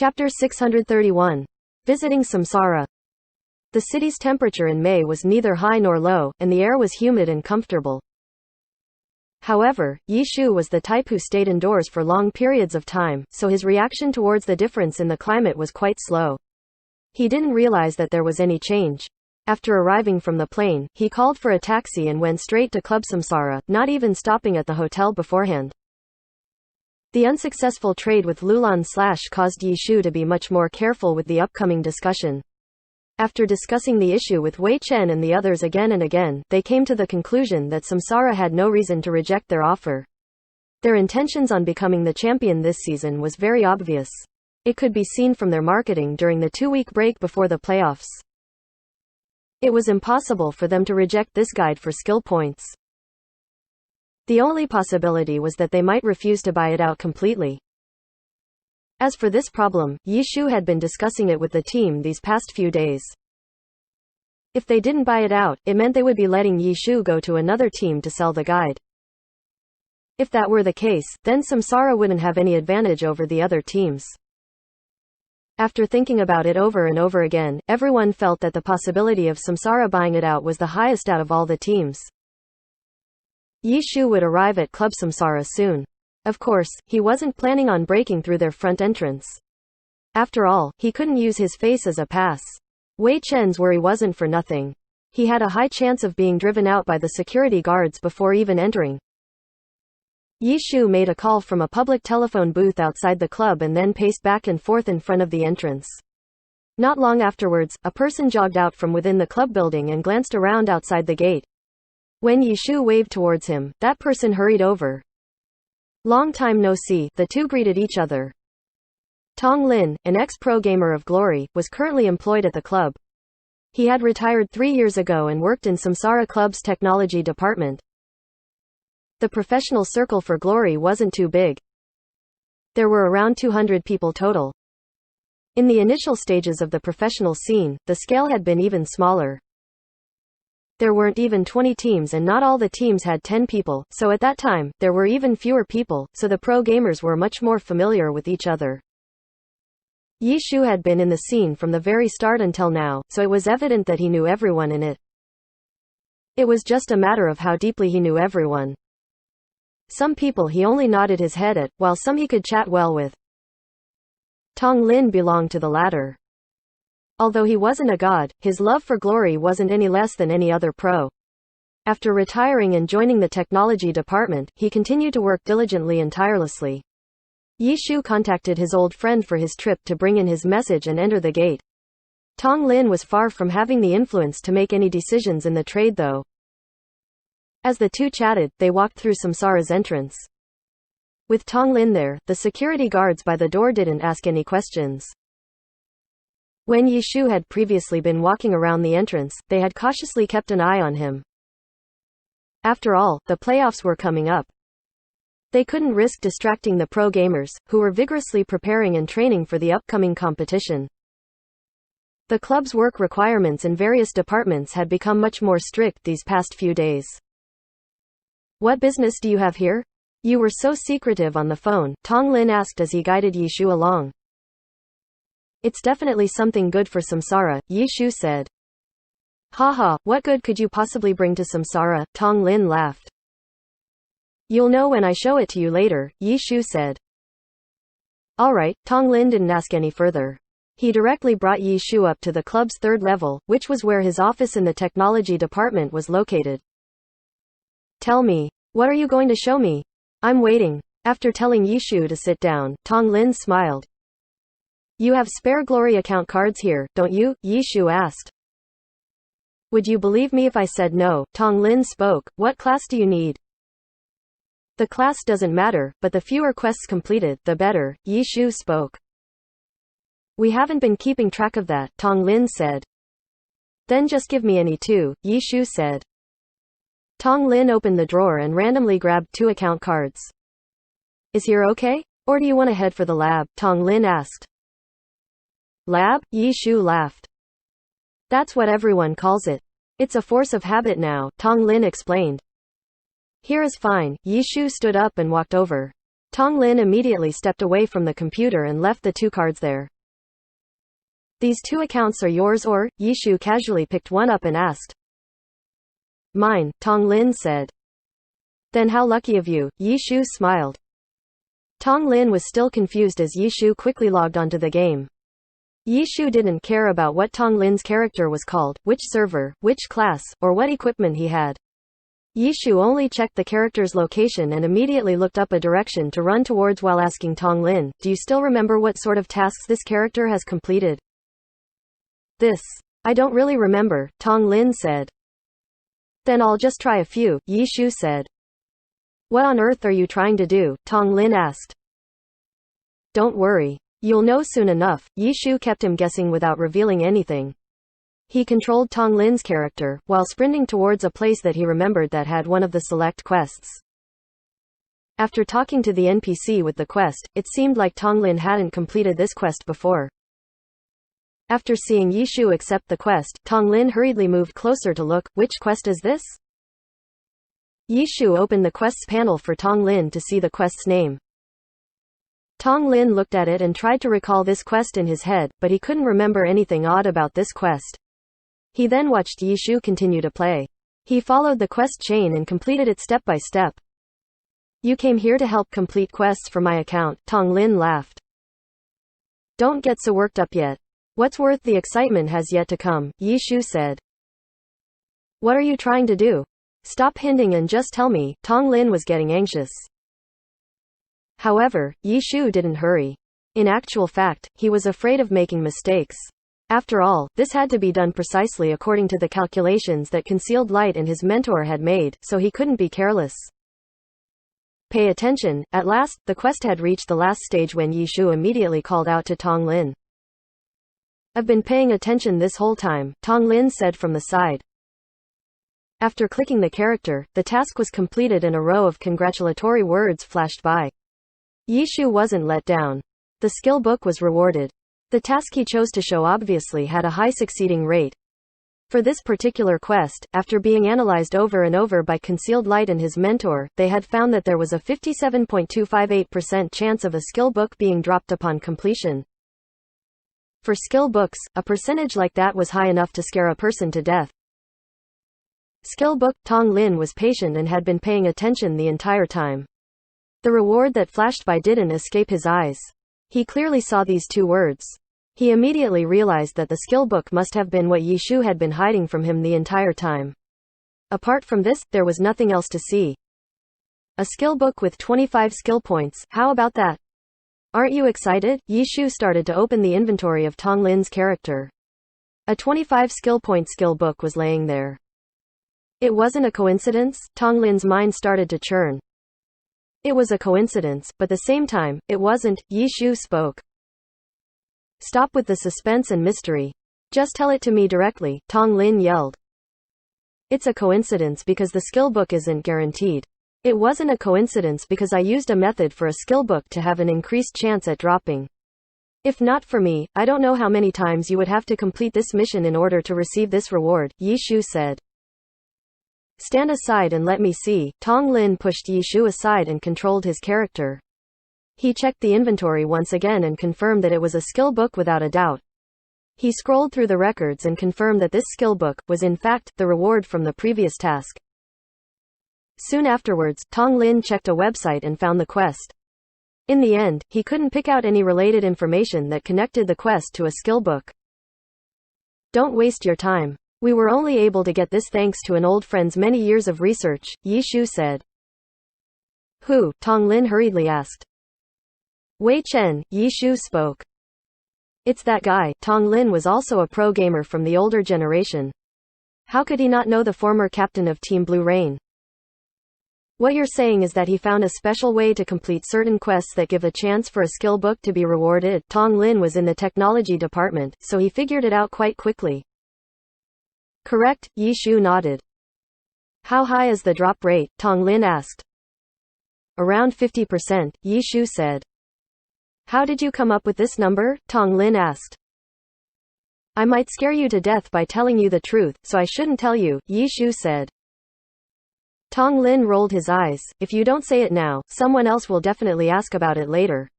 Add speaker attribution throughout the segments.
Speaker 1: Chapter 631. Visiting Samsara. The city's temperature in May was neither high nor low, and the air was humid and comfortable. However, Yi Shu was the type who stayed indoors for long periods of time, so his reaction towards the difference in the climate was quite slow. He didn't realize that there was any change. After arriving from the plane, he called for a taxi and went straight to Club Samsara, not even stopping at the hotel beforehand. The unsuccessful trade with Lulan / caused Yi Shu to be much more careful with the upcoming discussion. After discussing the issue with Wei Chen and the others again and again, they came to the conclusion that Samsara had no reason to reject their offer. Their intentions on becoming the champion this season was very obvious. It could be seen from their marketing during the 2-week break before the playoffs. It was impossible for them to reject this guide for skill points. The only possibility was that they might refuse to buy it out completely. As for this problem, Yi Shu had been discussing it with the team these past few days. If they didn't buy it out, it meant they would be letting Yi Shu go to another team to sell the guide. If that were the case, then Samsara wouldn't have any advantage over the other teams. After thinking about it over and over again, everyone felt that the possibility of Samsara buying it out was the highest out of all the teams. Yi Shu would arrive at Club Samsara soon. Of course, he wasn't planning on breaking through their front entrance. After all, he couldn't use his face as a pass. Wei Chen's worry wasn't for nothing. He had a high chance of being driven out by the security guards before even entering. Yi Shu made a call from a public telephone booth outside the club and then paced back and forth in front of the entrance. Not long afterwards, a person jogged out from within the club building and glanced around outside the gate. When Yi Shu waved towards him, that person hurried over. Long time no see, the two greeted each other. Tong Lin, an ex-pro gamer of Glory, was currently employed at the club. He had retired 3 years ago and worked in Samsara Club's technology department. The professional circle for Glory wasn't too big. There were around 200 people total. In the initial stages of the professional scene, the scale had been even smaller. There weren't even 20 teams and not all the teams had 10 people, so at that time, there were even fewer people, so the pro gamers were much more familiar with each other. Yi Shu had been in the scene from the very start until now, so it was evident that he knew everyone in it. It was just a matter of how deeply he knew everyone. Some people he only nodded his head at, while some he could chat well with. Tong Lin belonged to the latter. Although he wasn't a god, his love for Glory wasn't any less than any other pro. After retiring and joining the technology department, he continued to work diligently and tirelessly. Yi Shu contacted his old friend for his trip to bring in his message and enter the gate. Tong Lin was far from having the influence to make any decisions in the trade though. As the two chatted, they walked through Samsara's entrance. With Tong Lin there, the security guards by the door didn't ask any questions. When Yi Shu had previously been walking around the entrance, they had cautiously kept an eye on him. After all, the playoffs were coming up. They couldn't risk distracting the pro gamers, who were vigorously preparing and training for the upcoming competition. The club's work requirements in various departments had become much more strict these past few days. "What business do you have here? You were so secretive on the phone," Tong Lin asked as he guided Yi Shu along. "It's definitely something good for Samsara," Yi Shu said. "Haha, what good could you possibly bring to Samsara?" Tong Lin laughed. "You'll know when I show it to you later," Yi Shu said. Alright, Tong Lin didn't ask any further. He directly brought Yi Shu up to the club's 3rd level, which was where his office in the technology department was located. "Tell me, what are you going to show me? I'm waiting." After telling Yi Shu to sit down, Tong Lin smiled. "You have spare Glory account cards here, don't you?" Yi Shu asked. "Would you believe me if I said no?" Tong Lin spoke. "What class do you need?" "The class doesn't matter, but the fewer quests completed, the better," Yi Shu spoke. "We haven't been keeping track of that," Tong Lin said. "Then just give me any 2, Yi Shu said. Tong Lin opened the drawer and randomly grabbed 2 account cards. "Is here okay? Or do you want to head for the lab?" Tong Lin asked. "Lab?" Yi Shu laughed. "That's what everyone calls it. It's a force of habit now," Tong Lin explained. "Here is fine." Yi Shu stood up and walked over. Tong Lin immediately stepped away from the computer and left the two cards there. These two accounts are yours, or? Yishu casually picked one up and asked. Mine, Tong Lin said. Then how lucky of you, Yishu smiled. Tong Lin was still confused as Yishu quickly logged onto the game. Yishu didn't care about what Tong Lin's character was called, which server, which class, or what equipment he had. Yishu only checked the character's location and immediately looked up a direction to run towards while asking Tong Lin, do you still remember what sort of tasks this character has completed? I don't really remember, Tong Lin said. Then I'll just try a few, Yishu said. What on earth are you trying to do? Tong Lin asked. Don't worry. You'll know soon enough. Yishu kept him guessing without revealing anything. He controlled Tong Lin's character, while sprinting towards a place that he remembered that had one of the select quests. After talking to the NPC with the quest, it seemed like Tong Lin hadn't completed this quest before. After seeing Yishu accept the quest, Tong Lin hurriedly moved closer to look. Which quest is this? Yishu opened the quests panel for Tong Lin to see the quest's name. Tong Lin looked at it and tried to recall this quest in his head, but he couldn't remember anything odd about this quest. He then watched Yishu continue to play. He followed the quest chain and completed it step by step. You came here to help complete quests for my account, Tong Lin laughed. Don't get so worked up yet. What's worth the excitement has yet to come, Yishu said. What are you trying to do? Stop hinting and just tell me, Tong Lin was getting anxious. However, Yishu didn't hurry. In actual fact, he was afraid of making mistakes. After all, this had to be done precisely according to the calculations that Concealed Light and his mentor had made, so he couldn't be careless. Pay attention. At last, the quest had reached the last stage when Yishu immediately called out to Tong Lin. I've been paying attention this whole time, Tong Lin said from the side. After clicking the character, the task was completed and a row of congratulatory words flashed by. Yishu wasn't let down. The skill book was rewarded. The task he chose to show obviously had a high succeeding rate. For this particular quest, after being analyzed over and over by Concealed Light and his mentor, they had found that there was a 57.258% chance of a skill book being dropped upon completion. For skill books, a percentage like that was high enough to scare a person to death. Skill book. Tong Lin was patient and had been paying attention the entire time. The reward that flashed by didn't escape his eyes. He clearly saw these two words. He immediately realized that the skill book must have been what Yishu had been hiding from him the entire time. Apart from this, there was nothing else to see. A skill book with 25 skill points, how about that? Aren't you excited? Yishu started to open the inventory of Tong Lin's character. A 25 skill point skill book was laying there. It wasn't a coincidence. Tong Lin's mind started to churn. It was a coincidence, but at the same time, it wasn't. Yishu spoke. Stop with the suspense and mystery. Just tell it to me directly, Tong Lin yelled. It's a coincidence because the skill book isn't guaranteed. It wasn't a coincidence because I used a method for a skill book to have an increased chance at dropping. If not for me, I don't know how many times you would have to complete this mission in order to receive this reward, Yishu said. Stand aside and let me see. Tong Lin pushed Yishu aside and controlled his character. He checked the inventory once again and confirmed that it was a skill book without a doubt. He scrolled through the records and confirmed that this skill book was in fact the reward from the previous task. Soon afterwards, Tong Lin checked a website and found the quest. In the end, he couldn't pick out any related information that connected the quest to a skill book. Don't waste your time. We were only able to get this thanks to an old friend's many years of research, Yishu said. Who? Tong Lin hurriedly asked. Wei Chen, Yishu spoke. It's that guy. Tong Lin was also a pro gamer from the older generation. How could he not know the former captain of Team Blue Rain? What you're saying is that he found a special way to complete certain quests that give a chance for a skill book to be rewarded. Tong Lin was in the technology department, so he figured it out quite quickly. Correct, Yishu nodded. How high is the drop rate? Tong Lin asked. Around 50%, Yishu said. How did you come up with this number? Tong Lin asked. I might scare you to death by telling you the truth, so I shouldn't tell you, Yishu said. Tong Lin rolled his eyes. If you don't say it now, someone else will definitely ask about it later.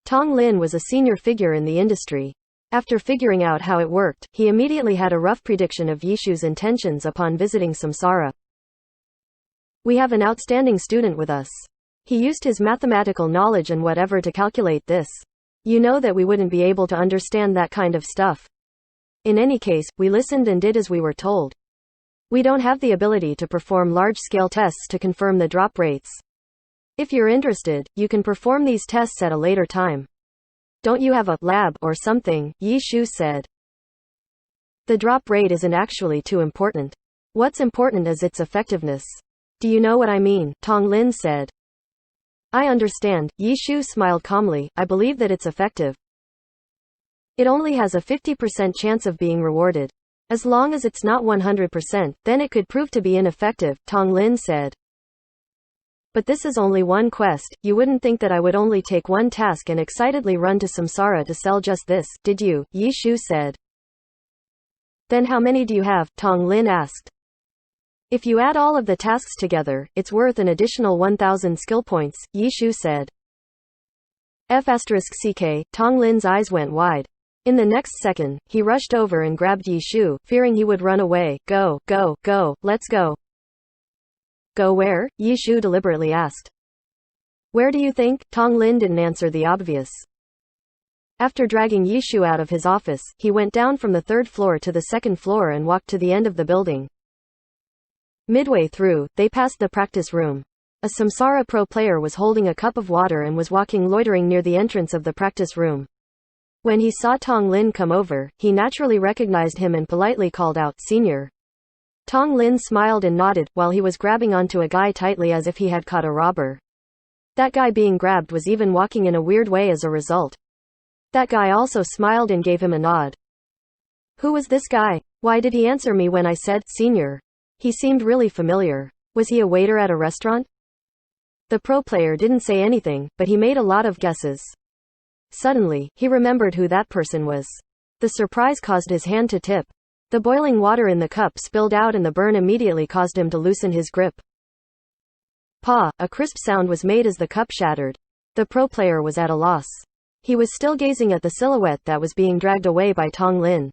Speaker 1: Tong Lin was a senior figure in the industry. After figuring out how it worked, he immediately had a rough prediction of Yishu's intentions upon visiting Samsara. We have an outstanding student with us. He used his mathematical knowledge and whatever to calculate this. You know that we wouldn't be able to understand that kind of stuff. In any case, we listened and did as we were told. We don't have the ability to perform large-scale tests to confirm the drop rates. If you're interested, you can perform these tests at a later time. Don't you have a lab or something? Yishu said. The drop rate isn't actually too important. What's important is its effectiveness. Do you know what I mean? Tong Lin said. I understand. Yishu smiled calmly. I believe that it's effective. It only has a 50% chance of being rewarded. As long as it's not 100%, then it could prove to be ineffective, Tong Lin said. But this is only one quest. You wouldn't think that I would only take one task and excitedly run to Samsara to sell just this, did you? Yishu said. Then how many do you have? Tong Lin asked. If you add all of the tasks together, it's worth an additional 1,000 skill points, Yishu said. F*CK, Tong Lin's eyes went wide. In the next second, he rushed over and grabbed Yishu, fearing he would run away. Go, go, go, let's go. Go where? Yishu deliberately asked. Where do you think? Tong Lin didn't answer the obvious. After dragging Yishu out of his office, he went down from the third floor to the second floor and walked to the end of the building. Midway through, they passed the practice room. A Samsara pro player was holding a cup of water and was walking loitering near the entrance of the practice room. When he saw Tong Lin come over, he naturally recognized him and politely called out, "Senior." Tong Lin smiled and nodded, while he was grabbing onto a guy tightly as if he had caught a robber. That guy being grabbed was even walking in a weird way as a result. That guy also smiled and gave him a nod. Who was this guy? Why did he answer me when I said, "Senior"? He seemed really familiar. Was he a waiter at a restaurant? The pro player didn't say anything, but he made a lot of guesses. Suddenly, he remembered who that person was. The surprise caused his hand to tip. The boiling water in the cup spilled out and the burn immediately caused him to loosen his grip. Pa! A crisp sound was made as the cup shattered. The pro player was at a loss. He was still gazing at the silhouette that was being dragged away by Tong Lin.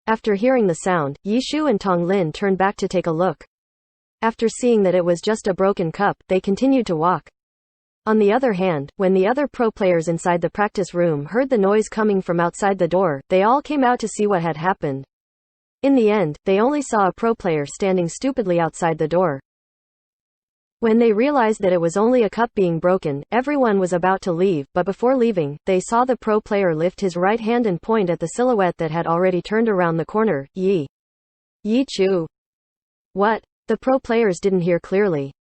Speaker 1: After hearing the sound, Yishu and Tong Lin turned back to take a look. After seeing that it was just a broken cup, they continued to walk. On the other hand, when the other pro players inside the practice room heard the noise coming from outside the door, they all came out to see what had happened. In the end, they only saw a pro player standing stupidly outside the door. When they realized that it was only a cup being broken, everyone was about to leave, but before leaving, they saw the pro player lift his right hand and point at the silhouette that had already turned around the corner. Yi-Chu. What? The pro players didn't hear clearly.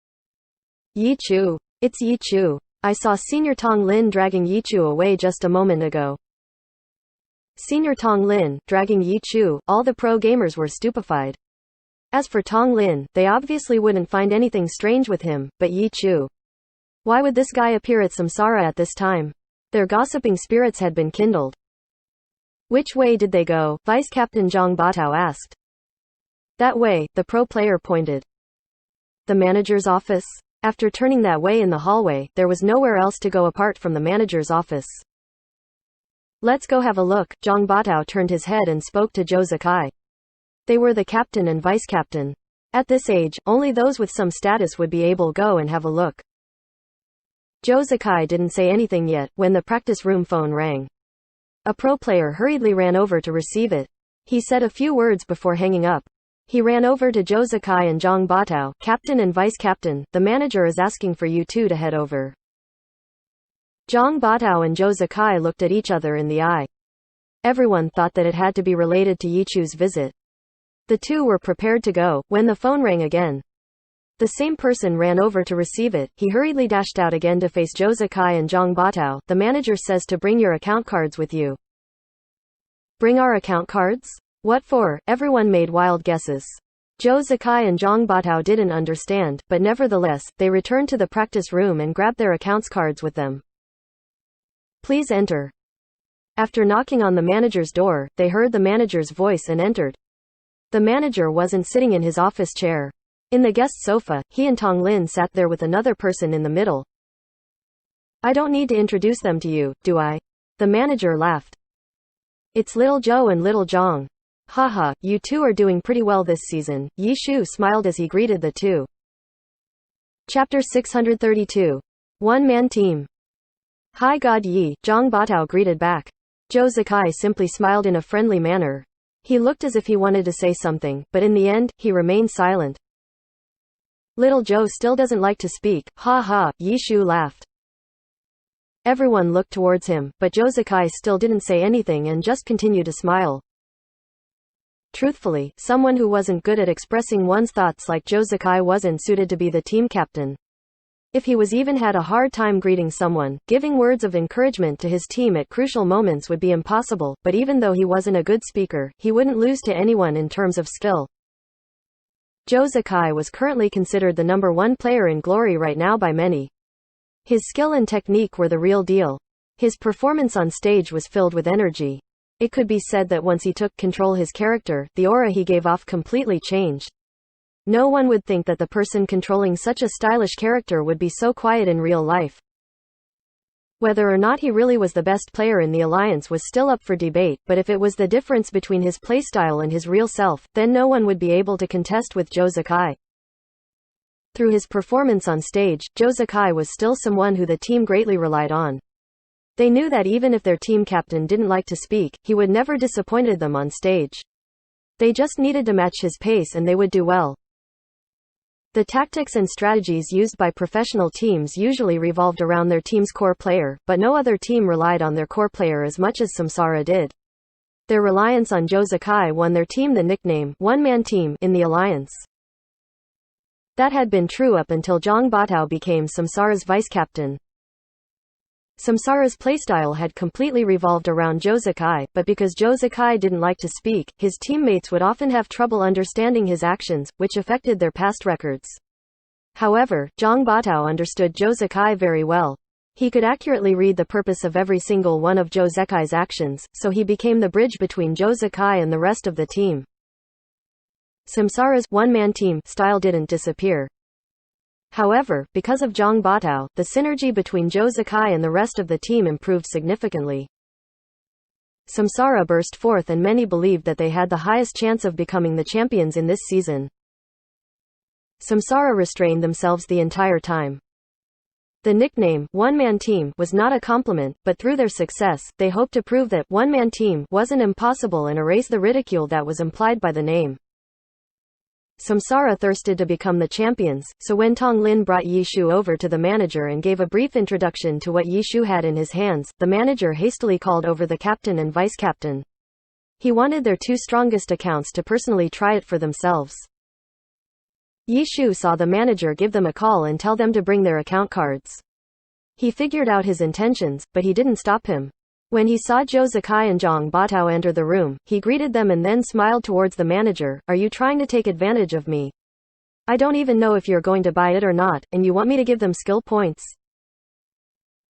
Speaker 1: Yi-Chu. It's Yi-Chu. I saw Senior Tong Lin dragging Yi-Chu away just a moment ago. Senior Tong Lin, dragging Yi-Chu, all the pro gamers were stupefied. As for Tong Lin, they obviously wouldn't find anything strange with him, but Yi-Chu. Why would this guy appear at Samsara at this time? Their gossiping spirits had been kindled. Which way did they go? Vice Captain Zhang Batao asked. That way, the pro player pointed. The manager's office? After turning that way in the hallway, there was nowhere else to go apart from the manager's office. Let's go have a look. Zhang Batao turned his head and spoke to Zhou Zikai. They were the captain and vice-captain. At this age, only those with some status would be able to go and have a look. Zhou Zikai didn't say anything yet, when the practice room phone rang. A pro player hurriedly ran over to receive it. He said a few words before hanging up. He ran over to Zhou Zikai and Zhang Batao. Captain and vice-captain, the manager is asking for you two to head over. Zhang Batao and Zhou Zikai looked at each other in the eye. Everyone thought that it had to be related to Yichu's visit. The two were prepared to go, when the phone rang again. The same person ran over to receive it. He hurriedly dashed out again to face Zhou Zikai and Zhang Batao. The manager says to bring your account cards with you. Bring our account cards? What for? Everyone made wild guesses. Zhou Zikai and Zhang Batao didn't understand, but nevertheless, they returned to the practice room and grabbed their accounts cards with them. Please enter. After knocking on the manager's door, they heard the manager's voice and entered. The manager wasn't sitting in his office chair. In the guest sofa, he and Tong Lin sat there with another person in the middle. I don't need to introduce them to you, do I? The manager laughed. It's Little Joe and Little Zhang. Haha, you two are doing pretty well this season. Yi Shu smiled as he greeted the two. Chapter 632. One-man team. Hi God Yi, Zhang Batao greeted back. Zhou Zikai simply smiled in a friendly manner. He looked as if he wanted to say something, but in the end, he remained silent. Little Joe still doesn't like to speak, ha ha, Yi Shu laughed. Everyone looked towards him, but Zhou Zikai still didn't say anything and just continued to smile. Truthfully, someone who wasn't good at expressing one's thoughts like Zhou Zikai wasn't suited to be the team captain. If he was even had a hard time greeting someone, giving words of encouragement to his team at crucial moments would be impossible, but even though he wasn't a good speaker, he wouldn't lose to anyone in terms of skill. Zhou Zikai was currently considered the number one player in Glory right now by many. His skill and technique were the real deal. His performance on stage was filled with energy. It could be said that once he took control his character, the aura he gave off completely changed. No one would think that the person controlling such a stylish character would be so quiet in real life. Whether or not he really was the best player in the alliance was still up for debate, but if it was the difference between his playstyle and his real self, then no one would be able to contest with Zhou Zikai. Through his performance on stage, Zhou Zikai was still someone who the team greatly relied on. They knew that even if their team captain didn't like to speak, he would never disappoint them on stage. They just needed to match his pace and they would do well. The tactics and strategies used by professional teams usually revolved around their team's core player, but no other team relied on their core player as much as Samsara did. Their reliance on Zhou Zikai won their team the nickname one-man team in the alliance. That had been true up until Zhang Batao became Samsara's vice-captain. Samsara's playstyle had completely revolved around Zhou Zikai, but because Zhou Zikai didn't like to speak, his teammates would often have trouble understanding his actions, which affected their past records. However, Zhang Batao understood Zhou Zikai very well. He could accurately read the purpose of every single one of Zhou Zikai's actions, so he became the bridge between Zhou Zikai and the rest of the team. Samsara's one-man team style didn't disappear. However, because of Zhang Batao, the synergy between Zhou Zikai and the rest of the team improved significantly. Samsara burst forth and many believed that they had the highest chance of becoming the champions in this season. Samsara restrained themselves the entire time. The nickname, one-man team, was not a compliment, but through their success, they hoped to prove that one-man team wasn't impossible and erase the ridicule that was implied by the name. Samsara thirsted to become the champions, so when Tong Lin brought Yi Shu over to the manager and gave a brief introduction to what Yi Shu had in his hands, the manager hastily called over the captain and vice-captain. He wanted their two strongest accounts to personally try it for themselves. Yi Shu saw the manager give them a call and tell them to bring their account cards. He figured out his intentions, but he didn't stop him. When he saw Zhou Zikai and Zhang Batao enter the room, he greeted them and then smiled towards the manager. Are you trying to take advantage of me? I don't even know if you're going to buy it or not, and you want me to give them skill points?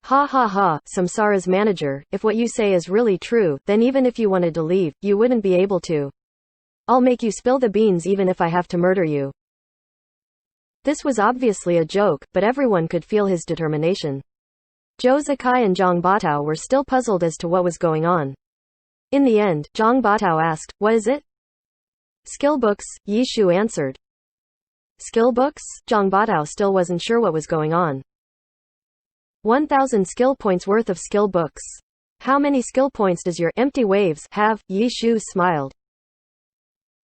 Speaker 1: Ha ha ha, Samsara's manager, if what you say is really true, then even if you wanted to leave, you wouldn't be able to. I'll make you spill the beans even if I have to murder you. This was obviously a joke, but everyone could feel his determination. Zhou Zikai and Zhang Batao were still puzzled as to what was going on. In the end, Zhang Batao asked, "What is it?" "Skill books," Yi Shu answered. "Skill books?" Zhang Batao still wasn't sure what was going on. 1,000 skill points worth of skill books. How many skill points does your empty waves have? Yi Shu smiled.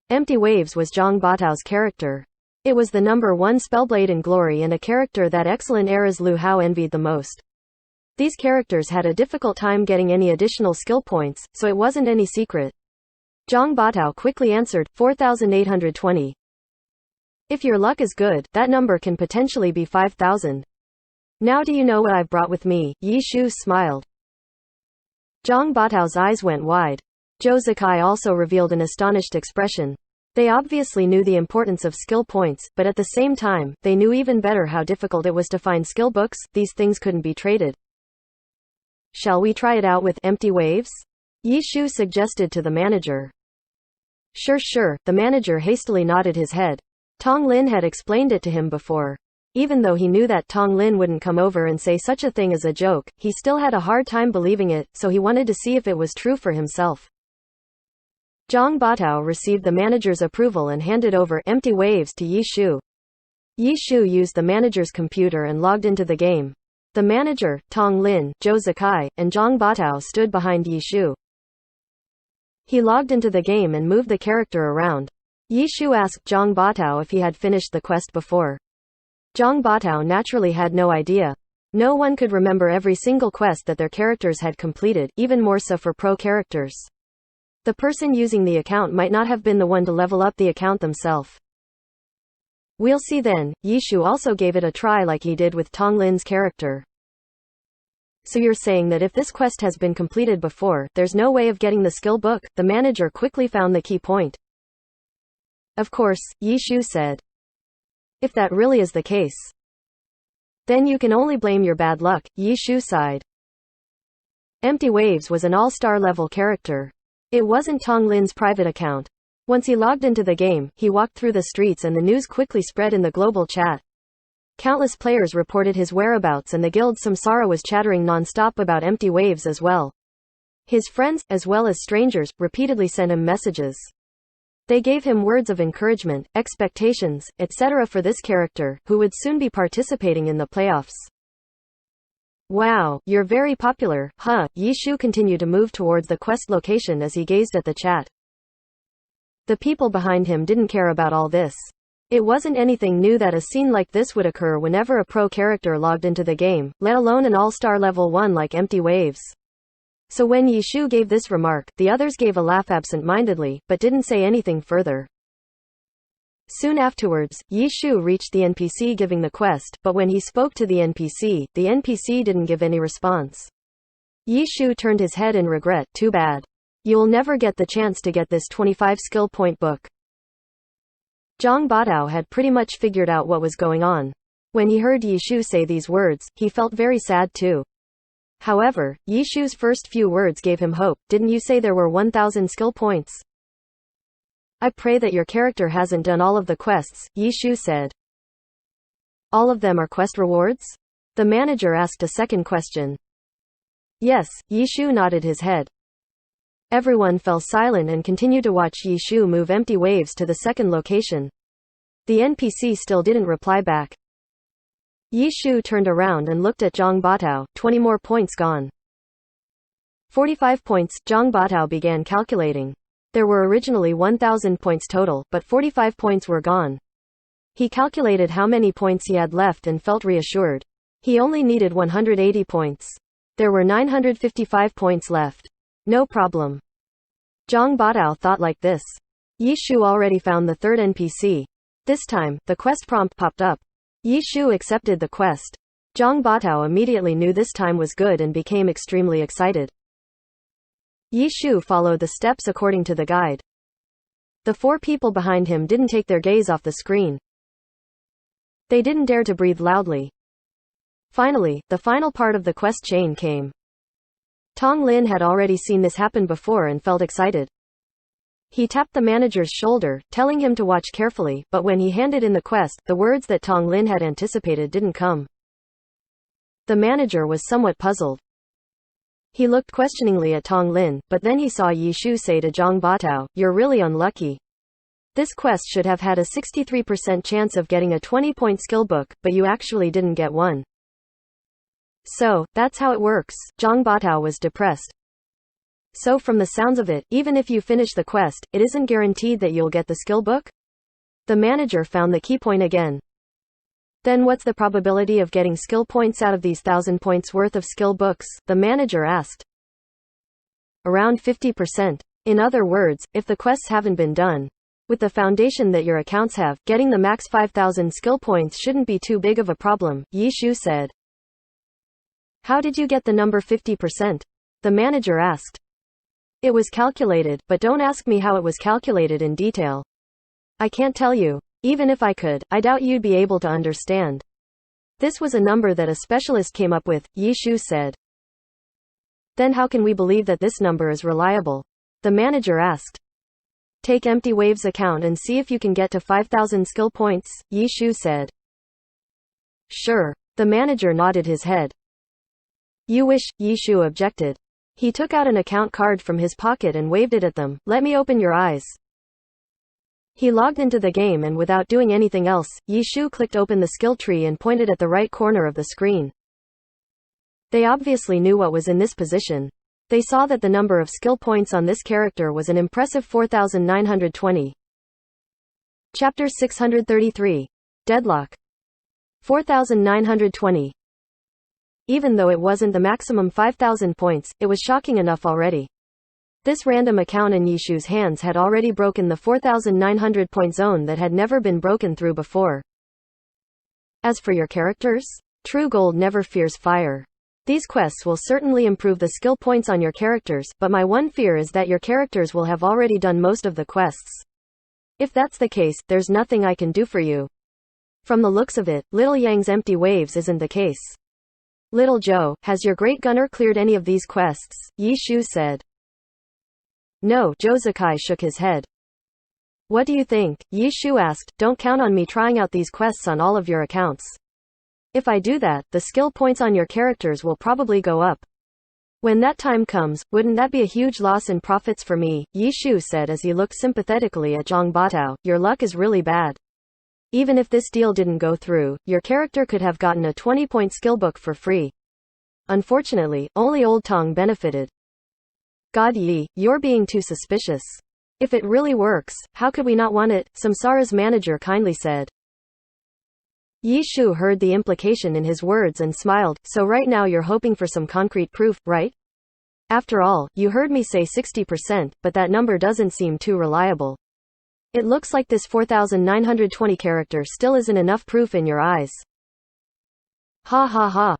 Speaker 1: Empty waves was Zhang Batao's character. It was the number one spellblade in Glory and a character that excellent eras Lu Hao envied the most. These characters had a difficult time getting any additional skill points, so it wasn't any secret. Zhang Batao quickly answered, 4,820. If your luck is good, that number can potentially be 5,000. Now do you know what I've brought with me? Yi Shu smiled. Zhang Batao's eyes went wide. Zhou Zikai also revealed an astonished expression. They obviously knew the importance of skill points, but at the same time, they knew even better how difficult it was to find skill books. These things couldn't be traded. Shall we try it out with empty waves? Yi Shu suggested to the manager. Sure, the manager hastily nodded his head. Tong Lin had explained it to him before. Even though he knew that Tong Lin wouldn't come over and say such a thing as a joke, he still had a hard time believing it, so he wanted to see if it was true for himself. Zhang Batao received the manager's approval and handed over empty waves to Yi Shu. Yi Shu used the manager's computer and logged into the game. The manager, Tong Lin, Zhou Zikai, and Zhang Batao stood behind Yi Shu. He logged into the game and moved the character around. Yi Shu asked Zhang Batao if he had finished the quest before. Zhang Batao naturally had no idea. No one could remember every single quest that their characters had completed, even more so for pro characters. The person using the account might not have been the one to level up the account themselves. We'll see then. Yi Shu also gave it a try like he did with Tong Lin's character. So you're saying that if this quest has been completed before, there's no way of getting the skill book? The manager quickly found the key point. Of course, Yi Shu said. If that really is the case, then you can only blame your bad luck, Yi Shu sighed. Empty Waves was an all-star level character. It wasn't Tong Lin's private account. Once he logged into the game, he walked through the streets and the news quickly spread in the global chat. Countless players reported his whereabouts and the guild Samsara was chattering non-stop about Empty Waves as well. His friends, as well as strangers, repeatedly sent him messages. They gave him words of encouragement, expectations, etc. for this character, who would soon be participating in the playoffs. Wow, you're very popular, huh? Yi Shu continued to move towards the quest location as he gazed at the chat. The people behind him didn't care about all this. It wasn't anything new that a scene like this would occur whenever a pro character logged into the game, let alone an all-star level 1 like Empty Waves. So when Yi Shu gave this remark, the others gave a laugh absent-mindedly, but didn't say anything further. Soon afterwards, Yi Shu reached the NPC giving the quest, but when he spoke to the NPC didn't give any response. Yi Shu turned his head in regret. Too bad. You'll never get the chance to get this 25 skill point book. Zhang Batao had pretty much figured out what was going on. When he heard Yi Shu say these words, he felt very sad too. However, Yi Shu's first few words gave him hope. Didn't you say there were 1,000 skill points? I pray that your character hasn't done all of the quests, Yi Shu said. All of them are quest rewards? The manager asked a second question. Yes, Yi Shu nodded his head. Everyone fell silent and continued to watch Yi Shu move Empty Waves to the second location. The NPC still didn't reply back. Yi Shu turned around and looked at Zhang Batao. 20 more points gone. 45 points. Zhang Batao began calculating. There were originally 1,000 points total, but 45 points were gone. He calculated how many points he had left and felt reassured. He only needed 180 points. There were 955 points left. No problem. Zhang Batao thought like this. Yi Shu already found the third NPC. This time, the quest prompt popped up. Yi Shu accepted the quest. Zhang Batao immediately knew this time was good and became extremely excited. Yi Shu followed the steps according to the guide. The four people behind him didn't take their gaze off the screen. They didn't dare to breathe loudly. Finally, the final part of the quest chain came. Tong Lin had already seen this happen before and felt excited. He tapped the manager's shoulder, telling him to watch carefully, but when he handed in the quest, the words that Tong Lin had anticipated didn't come. The manager was somewhat puzzled. He looked questioningly at Tong Lin, but then he saw Yi Shu say to Zhang Batao, "You're really unlucky. This quest should have had a 63% chance of getting a 20-point skill book, but you actually didn't get one." So, that's how it works. Zhang Batao was depressed. So from the sounds of it, even if you finish the quest, it isn't guaranteed that you'll get the skill book? The manager found the key point again. Then what's the probability of getting skill points out of these 1,000 points worth of skill books? The manager asked. Around 50%. In other words, if the quests haven't been done, with the foundation that your accounts have, getting the max 5,000 skill points shouldn't be too big of a problem, Yi Shu said. How did you get the number 50%? The manager asked. It was calculated, but don't ask me how it was calculated in detail. I can't tell you. Even if I could, I doubt you'd be able to understand. This was a number that a specialist came up with, Yi Shu said. Then how can we believe that this number is reliable? The manager asked. Take Empty Wave's account and see if you can get to 5,000 skill points, Yi Shu said. Sure. The manager nodded his head. You wish, Yi Shu objected. He took out an account card from his pocket and waved it at them. Let me open your eyes. He logged into the game and without doing anything else, Yi Shu clicked open the skill tree and pointed at the right corner of the screen. They obviously knew what was in this position. They saw that the number of skill points on this character was an impressive 4,920. Chapter 633. Deadlock. 4,920. Even though it wasn't the maximum 5,000 points, it was shocking enough already. This random account in Yi Shu's hands had already broken the 4,900 point zone that had never been broken through before. As for your characters? True gold never fears fire. These quests will certainly improve the skill points on your characters, but my one fear is that your characters will have already done most of the quests. If that's the case, there's nothing I can do for you. From the looks of it, Little Yang's Empty Waves isn't the case. Little Joe, has your great gunner cleared any of these quests? Yi Shu said. No, Joe Zakai shook his head. What do you think? Yi Shu asked. Don't count on me trying out these quests on all of your accounts. If I do that, the skill points on your characters will probably go up. When that time comes, wouldn't that be a huge loss in profits for me? Yi Shu said as he looked sympathetically at Zhang Batao. Your luck is really bad. Even if this deal didn't go through, your character could have gotten a 20-point skill book for free. Unfortunately, only Old Tong benefited. God Yi, you're being too suspicious. If it really works, how could we not want it? Samsara's manager kindly said. Yi Shu heard the implication in his words and smiled. So right now you're hoping for some concrete proof, right? After all, you heard me say 60%, but that number doesn't seem too reliable. It looks like this 4,920 character still isn't enough proof in your eyes. Ha ha ha.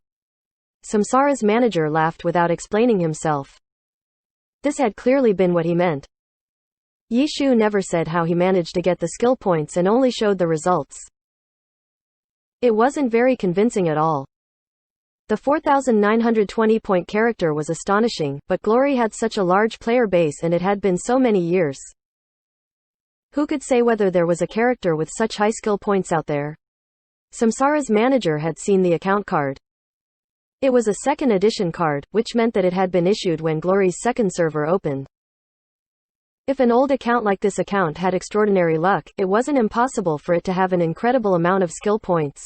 Speaker 1: Samsara's manager laughed without explaining himself. This had clearly been what he meant. Yi Shu never said how he managed to get the skill points and only showed the results. It wasn't very convincing at all. The 4,920 point character was astonishing, but Glory had such a large player base and it had been so many years. Who could say whether there was a character with such high skill points out there? Samsara's manager had seen the account card. It was a second edition card, which meant that it had been issued when Glory's second server opened. If an old account like this account had extraordinary luck, it wasn't impossible for it to have an incredible amount of skill points.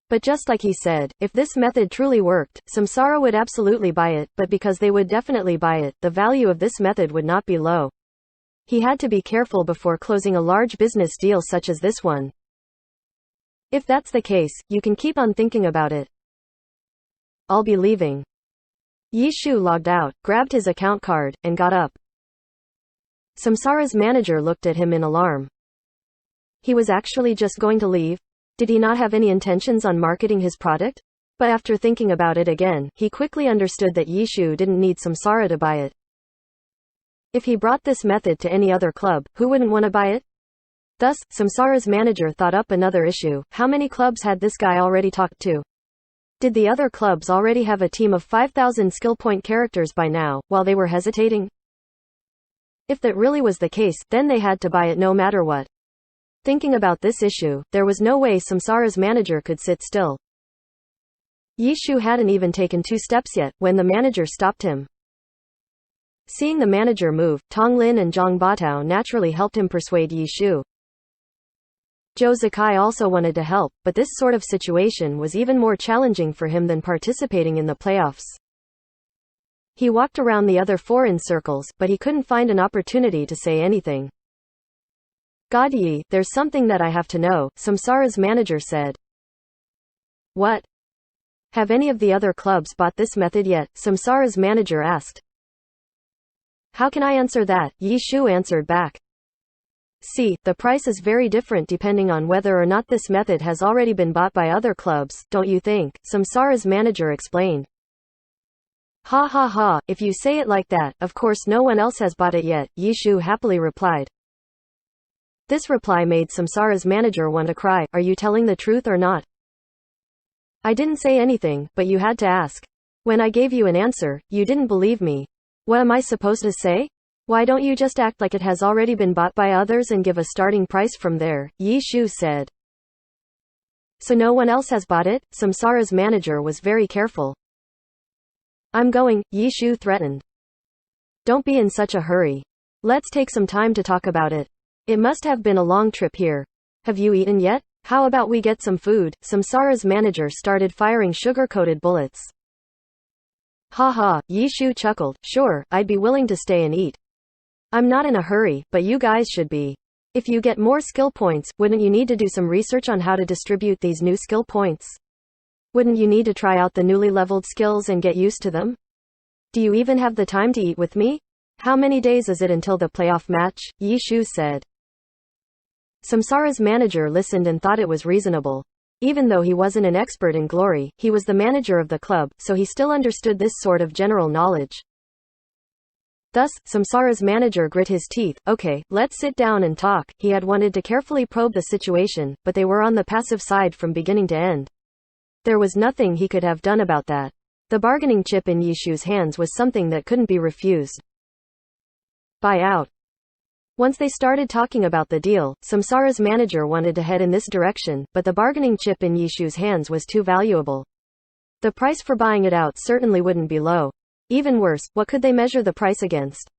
Speaker 1: But just like he said, if this method truly worked, Samsara would absolutely buy it, but because they would definitely buy it, the value of this method would not be low. He had to be careful before closing a large business deal such as this one. If that's the case, you can keep on thinking about it. I'll be leaving. Yi Shu logged out, grabbed his account card, and got up. Samsara's manager looked at him in alarm. He was actually just going to leave? Did he not have any intentions on marketing his product? But after thinking about it again, he quickly understood that Yi Shu didn't need Samsara to buy it. If he brought this method to any other club, who wouldn't want to buy it? Thus, Samsara's manager thought up another issue. How many clubs had this guy already talked to? Did the other clubs already have a team of 5,000 skill point characters by now, while they were hesitating? If that really was the case, then they had to buy it no matter what. Thinking about this issue, there was no way Samsara's manager could sit still. Yi Shu hadn't even taken 2 steps yet, when the manager stopped him. Seeing the manager move, Tong Lin and Zhang Batao naturally helped him persuade Yi Shu. Zhou Zikai also wanted to help, but this sort of situation was even more challenging for him than participating in the playoffs. He walked around the other 4 in circles, but he couldn't find an opportunity to say anything. God Yi, there's something that I have to know, Samsara's manager said. What? Have any of the other clubs bought this method yet? Samsara's manager asked. How can I answer that? Yi Shu answered back. See, the price is very different depending on whether or not this method has already been bought by other clubs, don't you think? Samsara's manager explained. Ha ha ha, if you say it like that, of course no one else has bought it yet, Yi Shu happily replied. This reply made Samsara's manager want to cry. Are you telling the truth or not? I didn't say anything, but you had to ask. When I gave you an answer, you didn't believe me. What am I supposed to say? Why don't you just act like it has already been bought by others and give a starting price from there, Yi Shu said. So no one else has bought it? Samsara's manager was very careful. I'm going, Yi Shu threatened. Don't be in such a hurry. Let's take some time to talk about it. It must have been a long trip here. Have you eaten yet? How about we get some food? Samsara's manager started firing sugar-coated bullets. Ha ha, Yi Shu chuckled. Sure, I'd be willing to stay and eat. I'm not in a hurry, but you guys should be. If you get more skill points, wouldn't you need to do some research on how to distribute these new skill points? Wouldn't you need to try out the newly leveled skills and get used to them? Do you even have the time to eat with me? How many days is it until the playoff match? Yi Shu said. Samsara's manager listened and thought it was reasonable. Even though he wasn't an expert in glory, he was the manager of the club, so he still understood this sort of general knowledge. Thus, Samsara's manager grit his teeth. Okay, let's sit down and talk. He had wanted to carefully probe the situation, but they were on the passive side from beginning to end. There was nothing he could have done about that. The bargaining chip in Yi Shu's hands was something that couldn't be refused. Buy out. Once they started talking about the deal, Samsara's manager wanted to head in this direction, but the bargaining chip in Yi Shu's hands was too valuable. The price for buying it out certainly wouldn't be low. Even worse, what could they measure the price against?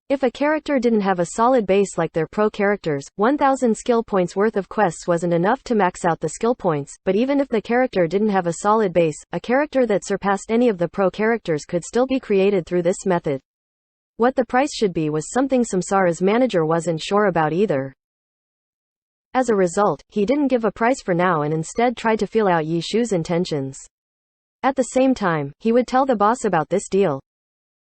Speaker 1: If a character didn't have a solid base like their pro characters, 1,000 skill points worth of quests wasn't enough to max out the skill points, but even if the character didn't have a solid base, a character that surpassed any of the pro characters could still be created through this method. What the price should be was something Samsara's manager wasn't sure about either. As a result, he didn't give a price for now and instead tried to feel out Yi Shu's intentions. At the same time, he would tell the boss about this deal.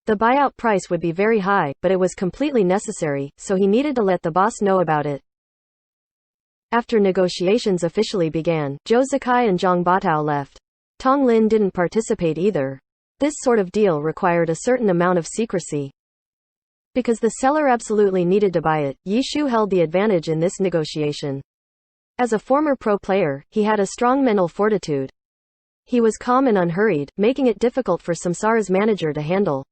Speaker 1: The buyout price would be very high, but it was completely necessary, so he needed to let the boss know about it. After negotiations officially began, Zhou Zikai and Zhang Batao left. Tong Lin didn't participate either. This sort of deal required a certain amount of secrecy. Because the seller absolutely needed to buy it, Yi Shu held the advantage in this negotiation. As a former pro player, he had a strong mental fortitude. He was calm and unhurried, making it difficult for Samsara's manager to handle.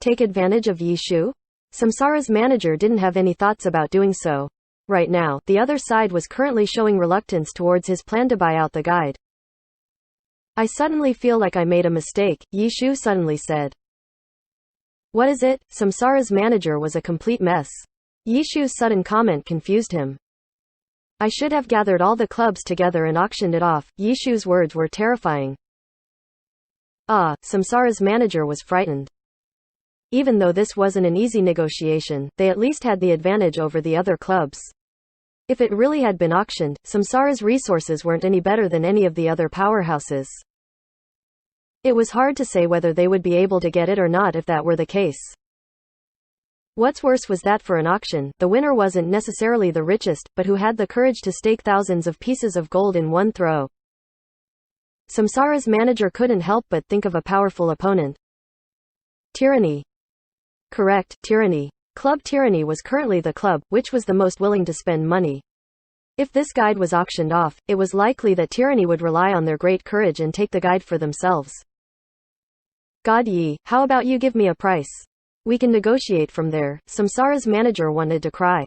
Speaker 1: Take advantage of Yi Shu? Samsara's manager didn't have any thoughts about doing so. Right now, the other side was currently showing reluctance towards his plan to buy out the guide. I suddenly feel like I made a mistake, Yi Shu suddenly said. What is it? Samsara's manager was a complete mess. Yi Shu's sudden comment confused him. I should have gathered all the clubs together and auctioned it off. Yi Shu's words were terrifying. Samsara's manager was frightened. Even though this wasn't an easy negotiation, they at least had the advantage over the other clubs. If it really had been auctioned, Samsara's resources weren't any better than any of the other powerhouses. It was hard to say whether they would be able to get it or not if that were the case. What's worse was that for an auction, the winner wasn't necessarily the richest, but who had the courage to stake thousands of pieces of gold in one throw. Samsara's manager couldn't help but think of a powerful opponent. Tyranny. Correct, Tyranny. Club Tyranny was currently the club, which was the most willing to spend money. If this guide was auctioned off, it was likely that Tyranny would rely on their great courage and take the guide for themselves. God Yi, how about you give me a price? We can negotiate from there. Samsara's manager wanted to cry.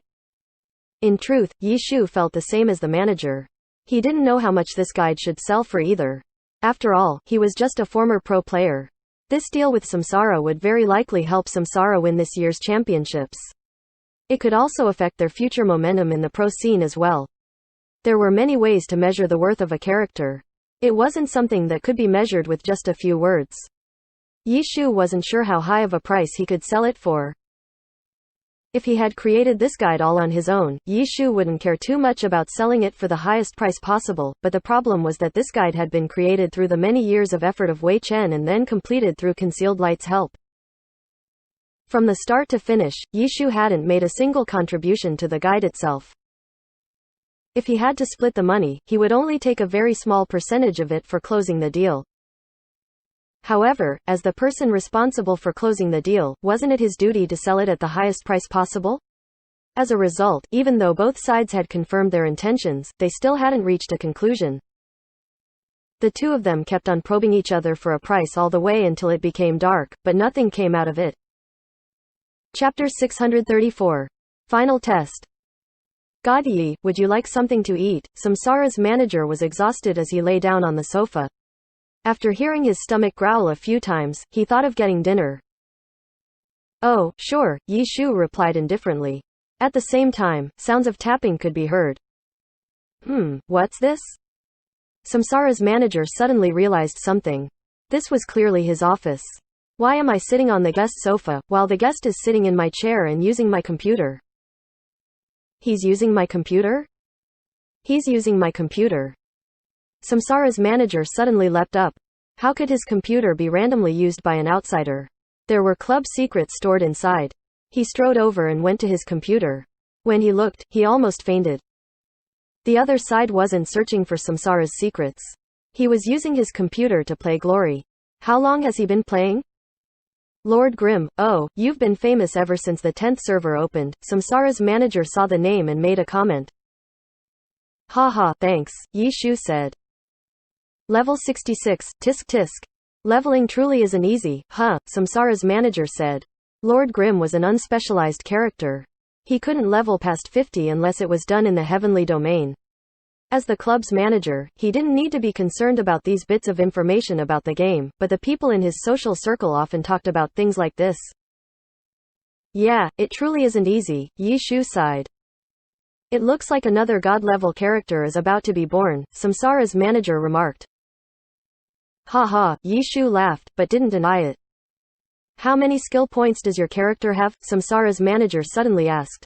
Speaker 1: In truth, Yi Shu felt the same as the manager. He didn't know how much this guide should sell for either. After all, he was just a former pro player. This deal with Samsara would very likely help Samsara win this year's championships. It could also affect their future momentum in the pro scene as well. There were many ways to measure the worth of a character. It wasn't something that could be measured with just a few words. Yi Shu wasn't sure how high of a price he could sell it for. If he had created this guide all on his own, Yi Shu wouldn't care too much about selling it for the highest price possible, but the problem was that this guide had been created through the many years of effort of Wei Chen and then completed through Concealed Light's help. From the start to finish, Yi Shu hadn't made a single contribution to the guide itself. If he had to split the money, he would only take a very small percentage of it for closing the deal. However, as the person responsible for closing the deal, wasn't it his duty to sell it at the highest price possible? As a result, even though both sides had confirmed their intentions, they still hadn't reached a conclusion. The two of them kept on probing each other for a price all the way until it became dark, but nothing came out of it. Chapter 634. Final test. God Yi, would you like something to eat? Samsara's manager was exhausted as he lay down on the sofa. After hearing his stomach growl a few times, he thought of getting dinner. Oh, sure, Yi Shu replied indifferently. At the same time, sounds of tapping could be heard. What's this? Samsara's manager suddenly realized something. This was clearly his office. Why am I sitting on the guest sofa, while the guest is sitting in my chair and using my computer? He's using my computer? He's using my computer. Samsara's manager suddenly leapt up. How could his computer be randomly used by an outsider? There were club secrets stored inside. He strode over and went to his computer. When he looked, he almost fainted. The other side wasn't searching for Samsara's secrets. He was using his computer to play Glory. How long has he been playing? Lord Grimm. Oh, you've been famous ever since the 10th server opened. Samsara's manager saw the name and made a comment. Haha, thanks, Yi Shu said. Level 66, tisk tisk. Leveling truly isn't easy, huh, Samsara's manager said. Lord Grimm was an unspecialized character. He couldn't level past 50 unless it was done in the heavenly domain. As the club's manager, he didn't need to be concerned about these bits of information about the game, but the people in his social circle often talked about things like this. Yeah, it truly isn't easy, Yi Shu sighed. It looks like another god-level character is about to be born, Samsara's manager remarked. Haha, Yi Shu laughed, but didn't deny it. How many skill points does your character have? Samsara's manager suddenly asked.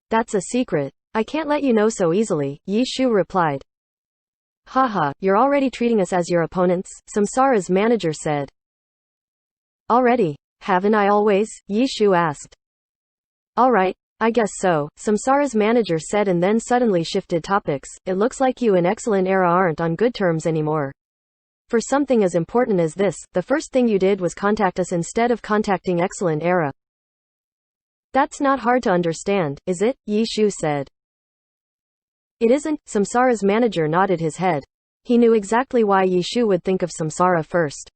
Speaker 1: That's a secret. I can't let you know so easily, Yi Shu replied. Haha, you're already treating us as your opponents, Samsara's manager said. Already? Haven't I always? Yi Shu asked. Alright, I guess so, Samsara's manager said and then suddenly shifted topics. It looks like you and Excellent Era aren't on good terms anymore. For something as important as this, the first thing you did was contact us instead of contacting Excellent Era. That's not hard to understand, is it? Yi Shu said. It isn't, Samsara's manager nodded his head. He knew exactly why Yi Shu would think of Samsara first.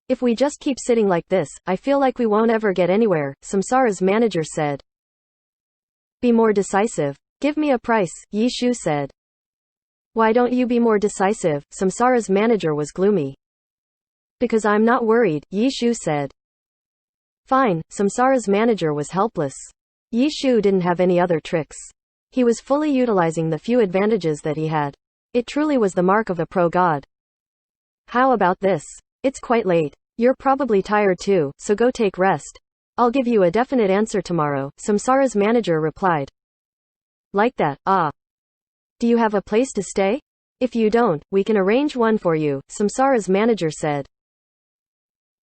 Speaker 1: If we just keep sitting like this, I feel like we won't ever get anywhere, Samsara's manager said. Be more decisive. Give me a price, Yi Shu said. Why don't you be more decisive? Samsara's manager was gloomy. Because I'm not worried, Yi Shu said. Fine, Samsara's manager was helpless. Yi Shu didn't have any other tricks. He was fully utilizing the few advantages that he had. It truly was the mark of a pro god. How about this? It's quite late. You're probably tired too, so go take rest. I'll give you a definite answer tomorrow, Samsara's manager replied. Like that, ah. Do you have a place to stay? If you don't, we can arrange one for you, Samsara's manager said.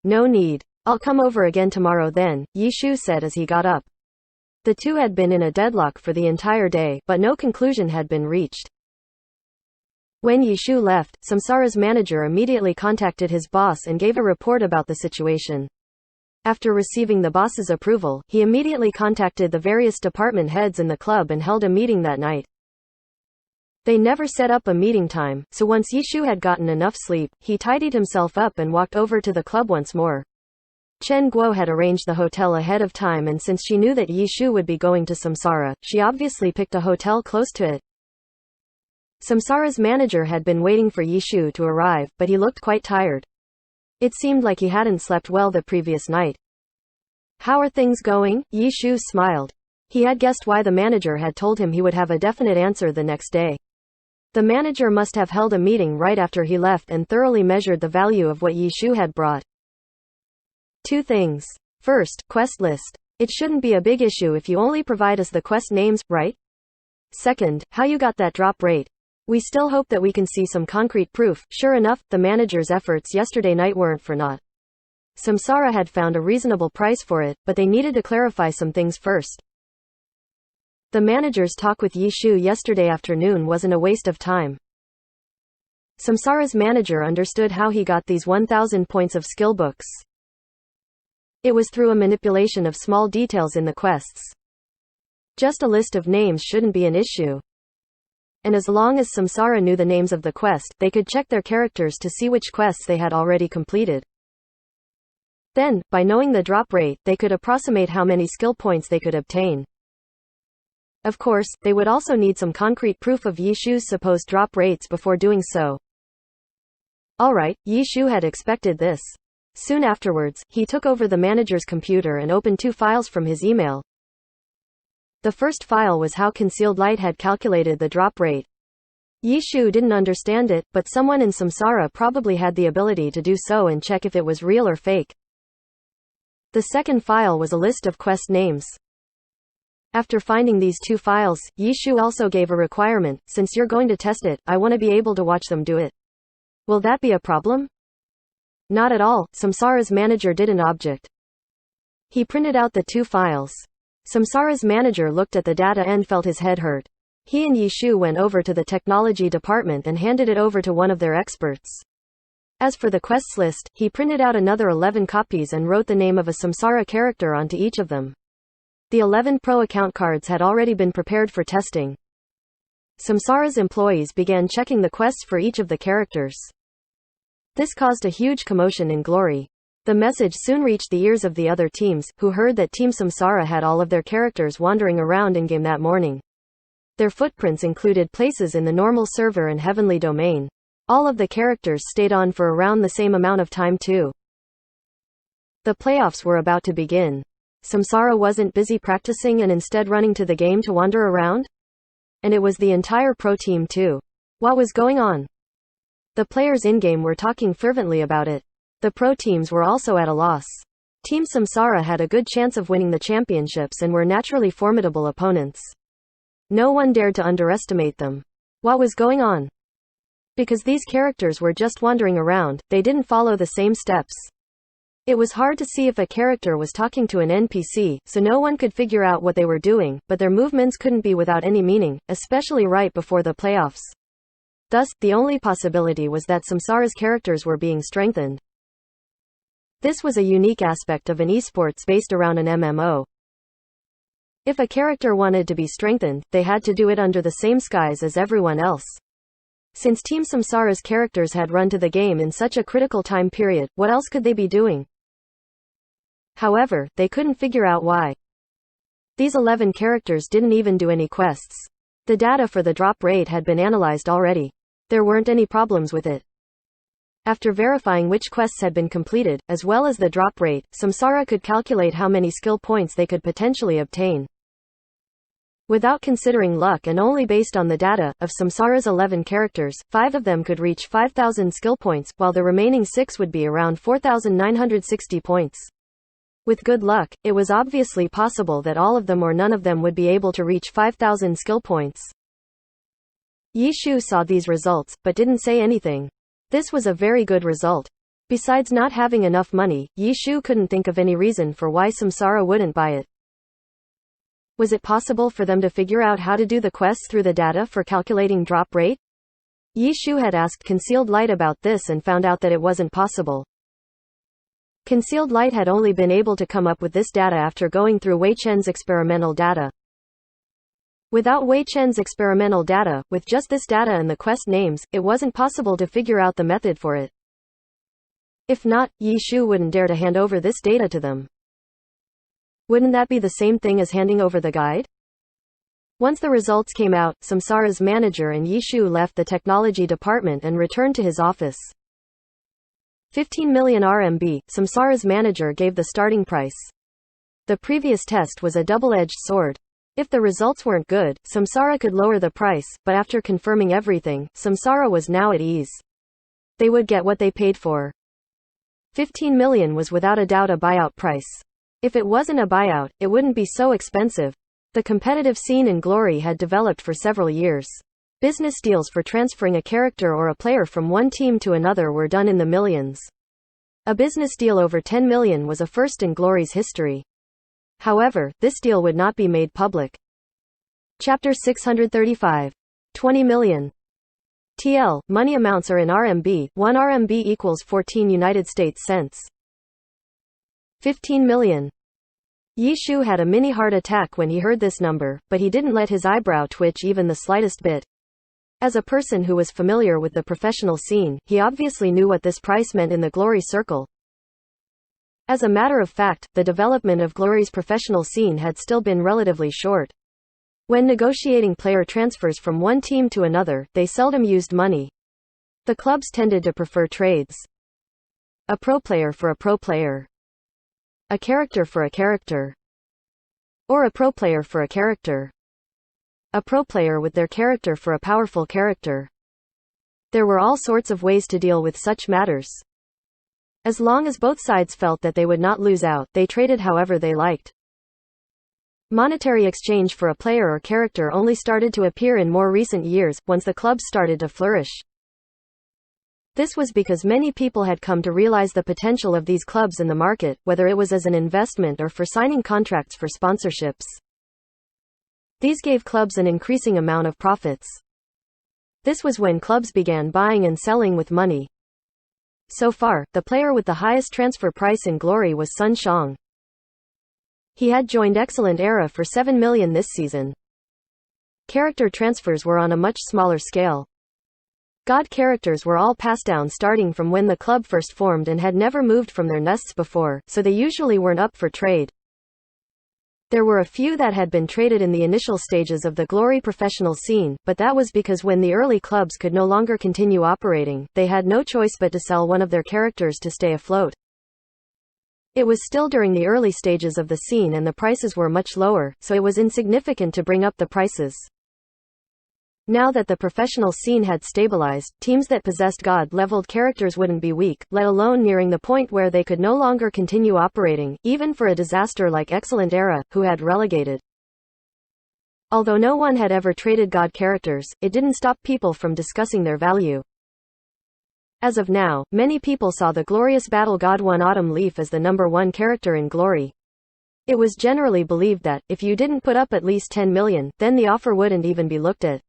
Speaker 1: No need. I'll come over again tomorrow then, Yi Shu said as he got up. The two had been in a deadlock for the entire day, but no conclusion had been reached. When Yi Shu left, Samsara's manager immediately contacted his boss and gave a report about the situation. After receiving the boss's approval, he immediately contacted the various department heads in the club and held a meeting that night. They never set up a meeting time, so once Yi Shu had gotten enough sleep, he tidied himself up and walked over to the club once more. Chen Guo had arranged the hotel ahead of time, and since she knew that Yi Shu would be going to Samsara, she obviously picked a hotel close to it. Samsara's manager had been waiting for Yi Shu to arrive, but he looked quite tired. It seemed like he hadn't slept well the previous night. How are things going? Yi Shu smiled. He had guessed why the manager had told him he would have a definite answer the next day. The manager must have held a meeting right after he left and thoroughly measured the value of what Yi Shu had brought. Two things. First, quest list. It shouldn't be a big issue if you only provide us the quest names, right? Second, how you got that drop rate. We still hope that we can see some concrete proof. Sure enough, the manager's efforts yesterday night weren't for naught. Samsara had found a reasonable price for it, but they needed to clarify some things first. The manager's talk with Yi Shu yesterday afternoon wasn't a waste of time. Samsara's manager understood how he got these 1,000 points of skill books. It was through a manipulation of small details in the quests. Just a list of names shouldn't be an issue. And as long as Samsara knew the names of the quest, they could check their characters to see which quests they had already completed. Then, by knowing the drop rate, they could approximate how many skill points they could obtain. Of course, they would also need some concrete proof of Yi Shu's supposed drop rates before doing so. Alright, Yi Shu had expected this. Soon afterwards, he took over the manager's computer and opened 2 files from his email. The first file was how Concealed Light had calculated the drop rate. Yi Shu didn't understand it, but someone in Samsara probably had the ability to do so and check if it was real or fake. The second file was a list of quest names. After finding these 2 files, Yi Shu also gave a requirement: since you're going to test it, I want to be able to watch them do it. Will that be a problem? Not at all, Samsara's manager didn't object. He printed out the 2 files. Samsara's manager looked at the data and felt his head hurt. He and Yi Shu went over to the technology department and handed it over to one of their experts. As for the quests list, he printed out another 11 copies and wrote the name of a Samsara character onto each of them. The 11 Pro account cards had already been prepared for testing. Samsara's employees began checking the quests for each of the characters. This caused a huge commotion in Glory. The message soon reached the ears of the other teams, who heard that Team Samsara had all of their characters wandering around in-game that morning. Their footprints included places in the normal server and heavenly domain. All of the characters stayed on for around the same amount of time too. The playoffs were about to begin. Samsara wasn't busy practicing and instead running to the game to wander around? And it was the entire pro team too. What was going on? The players in-game were talking fervently about it. The pro teams were also at a loss. Team Samsara had a good chance of winning the championships and were naturally formidable opponents. No one dared to underestimate them. What was going on? Because these characters were just wandering around, they didn't follow the same steps. It was hard to see if a character was talking to an NPC, so no one could figure out what they were doing, but their movements couldn't be without any meaning, especially right before the playoffs. Thus, the only possibility was that Samsara's characters were being strengthened. This was a unique aspect of an esports based around an MMO. If a character wanted to be strengthened, they had to do it under the same skies as everyone else. Since Team Samsara's characters had run to the game in such a critical time period, what else could they be doing? However, they couldn't figure out why. These 11 characters didn't even do any quests. The data for the drop rate had been analyzed already. There weren't any problems with it. After verifying which quests had been completed, as well as the drop rate, Samsara could calculate how many skill points they could potentially obtain. Without considering luck and only based on the data, of Samsara's 11 characters, 5 of them could reach 5,000 skill points, while the remaining 6 would be around 4,960 points. With good luck, it was obviously possible that all of them or none of them would be able to reach 5,000 skill points. Yi Shu saw these results, but didn't say anything. This was a very good result. Besides not having enough money, Yi Shu couldn't think of any reason for why Samsara wouldn't buy it. Was it possible for them to figure out how to do the quests through the data for calculating drop rate? Yi Shu had asked Concealed Light about this and found out that it wasn't possible. Concealed Light had only been able to come up with this data after going through Wei Chen's experimental data. Without Wei Chen's experimental data, with just this data and the quest names, it wasn't possible to figure out the method for it. If not, Yi Shu wouldn't dare to hand over this data to them. Wouldn't that be the same thing as handing over the guide? Once the results came out, Samsara's manager and Yi Shu left the technology department and returned to his office. 15 million RMB, Samsara's manager gave the starting price. The previous test was a double-edged sword. If the results weren't good, Samsara could lower the price, but after confirming everything, Samsara was now at ease. They would get what they paid for. 15 million was without a doubt a buyout price. If it wasn't a buyout, it wouldn't be so expensive. The competitive scene in Glory had developed for several years. Business deals for transferring a character or a player from one team to another were done in the millions. A business deal over 10 million was a first in Glory's history. However, this deal would not be made public. Chapter 635. 20 million. TL, money amounts are in RMB, 1 RMB equals 14 United States cents. 15 million. Yi Shu had a mini heart attack when he heard this number, but he didn't let his eyebrow twitch even the slightest bit. As a person who was familiar with the professional scene, he obviously knew what this price meant in the Glory circle. As a matter of fact, the development of Glory's professional scene had still been relatively short. When negotiating player transfers from one team to another, they seldom used money. The clubs tended to prefer trades. A pro player for a pro player. A character for a character. Or a pro player for a character. A pro player with their character for a powerful character. There were all sorts of ways to deal with such matters. As long as both sides felt that they would not lose out, they traded however they liked. Monetary exchange for a player or character only started to appear in more recent years, once the clubs started to flourish. This was because many people had come to realize the potential of these clubs in the market, whether it was as an investment or for signing contracts for sponsorships. These gave clubs an increasing amount of profits. This was when clubs began buying and selling with money. So far, the player with the highest transfer price in Glory was Sun Xiang. He had joined Excellent Era for 7 million this season. Character transfers were on a much smaller scale. God characters were all passed down starting from when the club first formed and had never moved from their nests before, so they usually weren't up for trade. There were a few that had been traded in the initial stages of the Glory professional scene, but that was because when the early clubs could no longer continue operating, they had no choice but to sell one of their characters to stay afloat. It was still during the early stages of the scene and the prices were much lower, so it was insignificant to bring up the prices. Now that the professional scene had stabilized, teams that possessed God-leveled characters wouldn't be weak, let alone nearing the point where they could no longer continue operating, even for a disaster like Excellent Era, who had relegated. Although no one had ever traded God characters, it didn't stop people from discussing their value. As of now, many people saw the glorious Battle God 1 Autumn Leaf as the number one character in Glory. It was generally believed that, if you didn't put up at least 10 million, then the offer wouldn't even be looked at.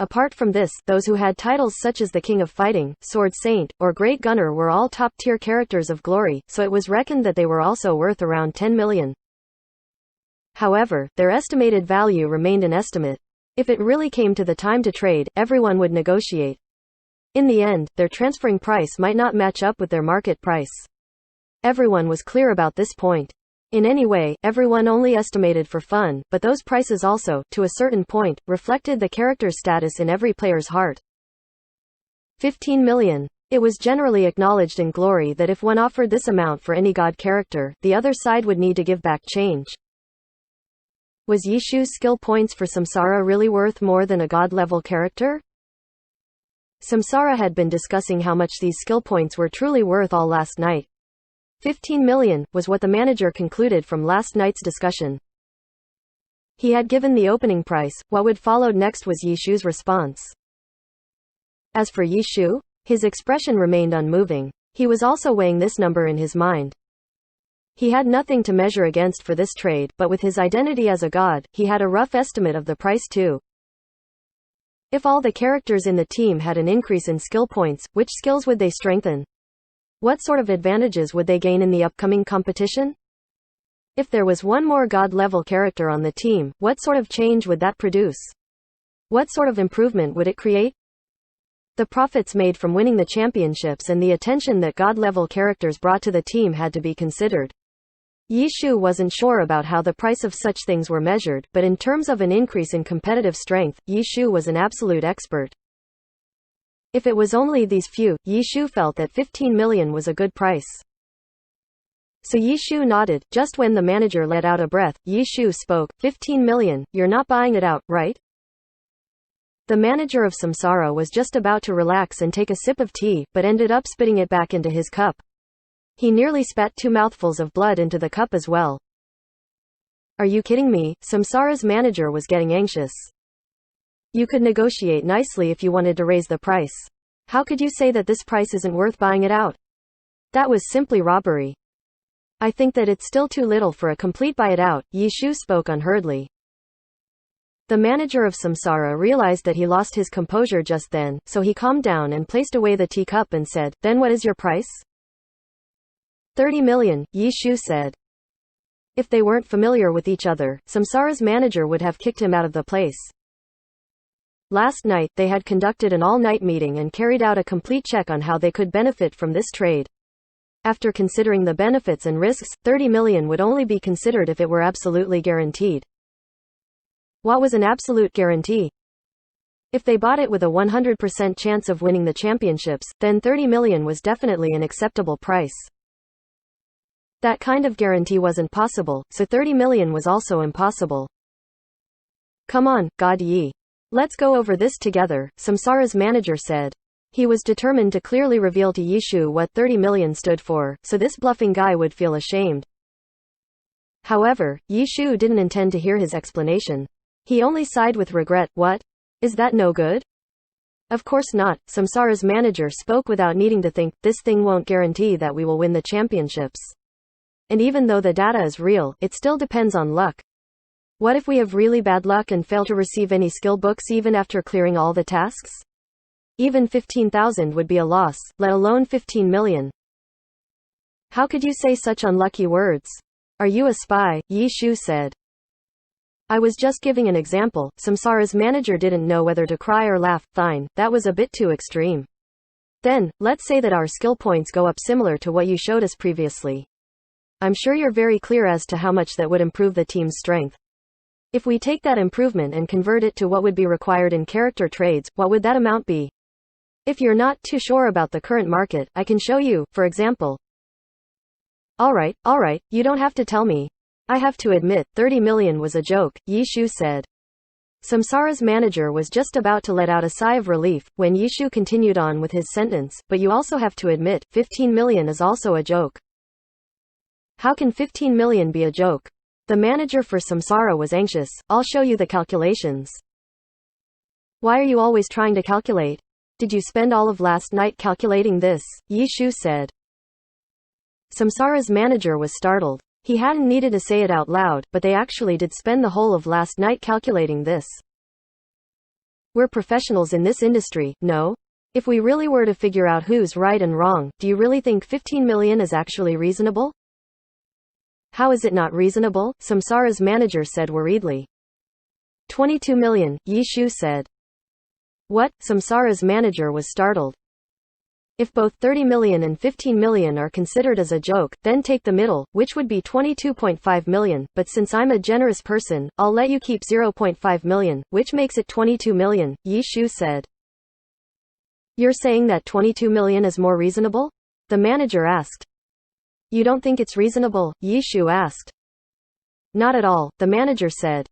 Speaker 1: Apart from this, those who had titles such as the King of Fighting, Sword Saint, or Great Gunner were all top-tier characters of Glory, so it was reckoned that they were also worth around 10 million. However, their estimated value remained an estimate. If it really came to the time to trade, everyone would negotiate. In the end, their transferring price might not match up with their market price. Everyone was clear about this point. In any way, everyone only estimated for fun, but those prices also, to a certain point, reflected the character's status in every player's heart. 15 million. It was generally acknowledged in Glory that if one offered this amount for any god character, the other side would need to give back change. Was Yishu's skill points for Samsara really worth more than a god-level character? Samsara had been discussing how much these skill points were truly worth all last night. 15 million, was what the manager concluded from last night's discussion. He had given the opening price, what would follow next was Yishu's response. As for Yishu, his expression remained unmoving. He was also weighing this number in his mind. He had nothing to measure against for this trade, but with his identity as a god, he had a rough estimate of the price too. If all the characters in the team had an increase in skill points, which skills would they strengthen? What sort of advantages would they gain in the upcoming competition? If there was one more god-level character on the team, what sort of change would that produce? What sort of improvement would it create? The profits made from winning the championships and the attention that god-level characters brought to the team had to be considered. Yishu wasn't sure about how the price of such things were measured, but in terms of an increase in competitive strength, Yishu was an absolute expert. If it was only these few, Yishu felt that 15 million was a good price. So Yishu nodded. Just when the manager let out a breath, Yishu spoke. 15 million, you're not buying it out, right? The manager of Samsara was just about to relax and take a sip of tea, but ended up spitting it back into his cup. He nearly spat 2 mouthfuls of blood into the cup as well. Are you kidding me? Samsara's manager was getting anxious. You could negotiate nicely if you wanted to raise the price. How could you say that this price isn't worth buying it out? That was simply robbery. I think that it's still too little for a complete buy it out, Yishu spoke unhurriedly. The manager of Samsara realized that he lost his composure just then, so he calmed down and placed away the teacup and said, Then what is your price? 30 million, Yishu said. If they weren't familiar with each other, Samsara's manager would have kicked him out of the place. Last night, they had conducted an all-night meeting and carried out a complete check on how they could benefit from this trade. After considering the benefits and risks, 30 million would only be considered if it were absolutely guaranteed. What was an absolute guarantee? If they bought it with a 100% chance of winning the championships, then 30 million was definitely an acceptable price. That kind of guarantee wasn't possible, so 30 million was also impossible. Come on, God Yi. Let's go over this together, Samsara's manager said. He was determined to clearly reveal to Yishu what 30 million stood for, so this bluffing guy would feel ashamed. However, Yishu didn't intend to hear his explanation. He only sighed with regret. What? Is that no good? Of course not, Samsara's manager spoke without needing to think. This thing won't guarantee that we will win the championships. And even though the data is real, it still depends on luck. What if we have really bad luck and fail to receive any skill books even after clearing all the tasks? Even 15,000 would be a loss, let alone 15 million. How could you say such unlucky words? Are you a spy? Yi Shu said. I was just giving an example. Samsara's manager didn't know whether to cry or laugh. Fine, that was a bit too extreme. Then, let's say that our skill points go up similar to what you showed us previously. I'm sure you're very clear as to how much that would improve the team's strength. If we take that improvement and convert it to what would be required in character trades, what would that amount be? If you're not too sure about the current market, I can show you, for example. Alright, you don't have to tell me. I have to admit, 30 million was a joke, Yi Shu said. Samsara's manager was just about to let out a sigh of relief, when Yi Shu continued on with his sentence, but you also have to admit, 15 million is also a joke. How can 15 million be a joke? The manager for Samsara was anxious. I'll show you the calculations. Why are you always trying to calculate? Did you spend all of last night calculating this? Yi Shu said. Samsara's manager was startled. He hadn't needed to say it out loud, but they actually did spend the whole of last night calculating this. We're professionals in this industry, no? If we really were to figure out who's right and wrong, do you really think 15 million is actually reasonable? How is it not reasonable? Samsara's manager said worriedly. 22 million, Yi Shu said. What? Samsara's manager was startled. If both 30 million and 15 million are considered as a joke, then take the middle, which would be 22.5 million, but since I'm a generous person, I'll let you keep 0.5 million, which makes it 22 million, Yi Shu said. You're saying that 22 million is more reasonable? The manager asked. You don't think it's reasonable? Yi Shu asked. Not at all, the manager said.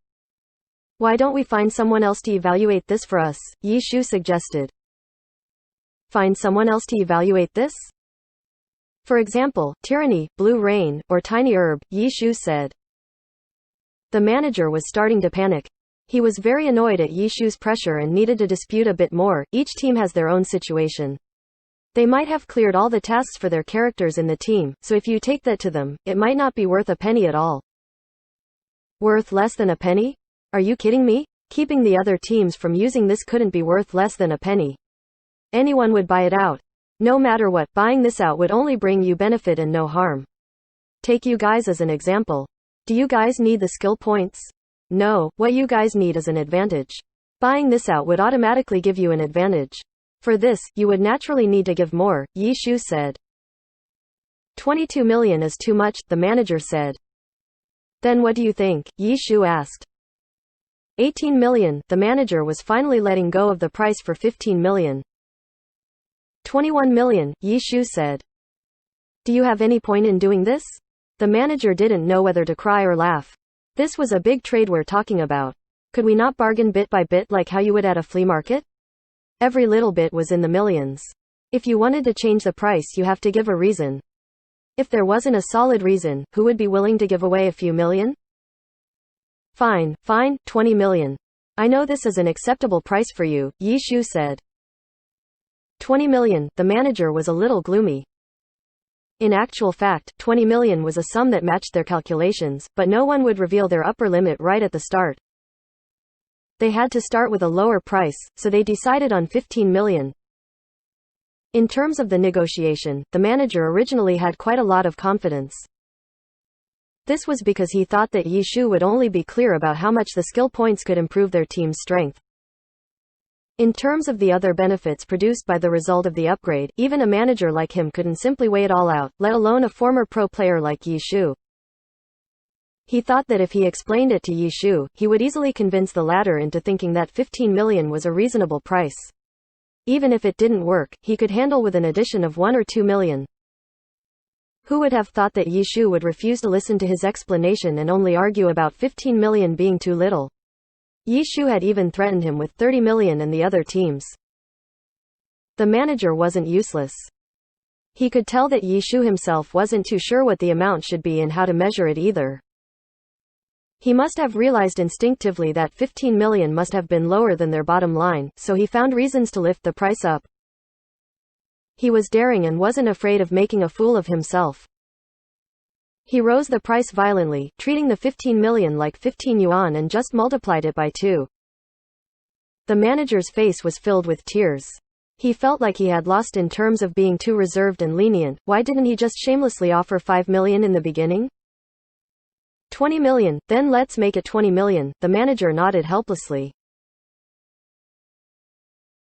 Speaker 1: Why don't we find someone else to evaluate this for us? Yi Shu suggested. Find someone else to evaluate this? For example, Tyranny, Blue Rain, or Tiny Herb, Yi Shu said. The manager was starting to panic. He was very annoyed at Yi Shu's pressure and needed to dispute a bit more. Each team has their own situation. They might have cleared all the tasks for their characters in the team, so if you take that to them, it might not be worth a penny at all. Worth less than a penny? Are you kidding me? Keeping the other teams from using this couldn't be worth less than a penny. Anyone would buy it out. No matter what, buying this out would only bring you benefit and no harm. Take you guys as an example. Do you guys need the skill points? No, what you guys need is an advantage. Buying this out would automatically give you an advantage. For this, you would naturally need to give more, Yi Shu said. 22 million is too much, the manager said. Then what do you think? Yi Shu asked. 18 million, the manager was finally letting go of the price for 15 million. 21 million, Yi Shu said. Do you have any point in doing this? The manager didn't know whether to cry or laugh. This was a big trade we're talking about. Could we not bargain bit by bit like how you would at a flea market? Every little bit was in the millions. If you wanted to change the price, you have to give a reason. If there wasn't a solid reason, who would be willing to give away a few million? Fine, 20 million. I know this is an acceptable price for you, Yi Shu said. 20 million, the manager was a little gloomy. In actual fact, 20 million was a sum that matched their calculations, but no one would reveal their upper limit right at the start. They had to start with a lower price, so they decided on 15 million. In terms of the negotiation, the manager originally had quite a lot of confidence. This was because he thought that Yi Shu would only be clear about how much the skill points could improve their team's strength. In terms of the other benefits produced by the result of the upgrade, even a manager like him couldn't simply weigh it all out, let alone a former pro player like Yi Shu. He thought that if he explained it to Yi Shu, he would easily convince the latter into thinking that 15 million was a reasonable price. Even if it didn't work, he could handle with an addition of 1 or 2 million. Who would have thought that Yi Shu would refuse to listen to his explanation and only argue about 15 million being too little? Yi Shu had even threatened him with 30 million and the other teams. The manager wasn't useless. He could tell that Yi Shu himself wasn't too sure what the amount should be and how to measure it either. He must have realized instinctively that 15 million must have been lower than their bottom line, so he found reasons to lift the price up. He was daring and wasn't afraid of making a fool of himself. He rose the price violently, treating the 15 million like 15 yuan and just multiplied it by 2. The manager's face was filled with tears. He felt like he had lost in terms of being too reserved and lenient. Why didn't he just shamelessly offer 5 million in the beginning? 20 million, then let's make it 20 million, the manager nodded helplessly.